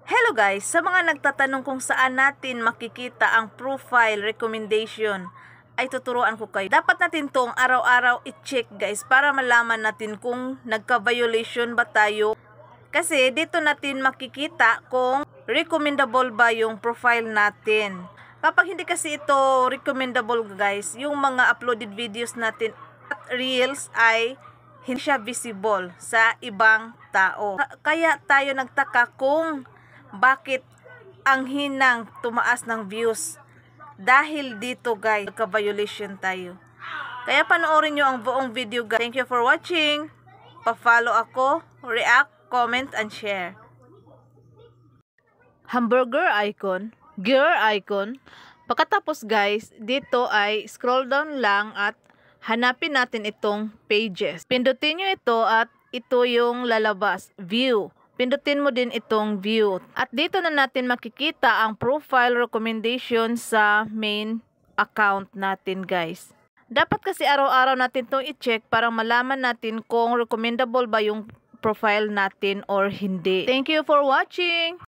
Hello guys! Sa mga nagtatanong kung saan natin makikita ang profile recommendation, ay tuturuan ko kayo. Dapat natin tong araw-araw i-check guys para malaman natin kung nagka-violation ba tayo. Kasi dito natin makikita kung recommendable ba yung profile natin. Kapag hindi kasi ito recommendable guys, yung mga uploaded videos natin at reels ay hindi siya visible sa ibang tao. Kaya tayo nagtaka kung bakit ang hinang tumaas ng views. Dahil dito guys, nagka-violation tayo. Kaya panoorin nyo ang buong video guys. Thank you for watching. Pa-follow ako, react, comment, and share. Hamburger icon, gear icon. Pagkatapos guys, dito ay scroll down lang at hanapin natin itong pages. Pindutin nyo ito at ito yung lalabas, view. Pindutin mo din itong view. At dito na natin makikita ang profile recommendation sa main account natin guys. Dapat kasi araw-araw natin itong i-check para malaman natin kung recommendable ba yung profile natin or hindi. Thank you for watching!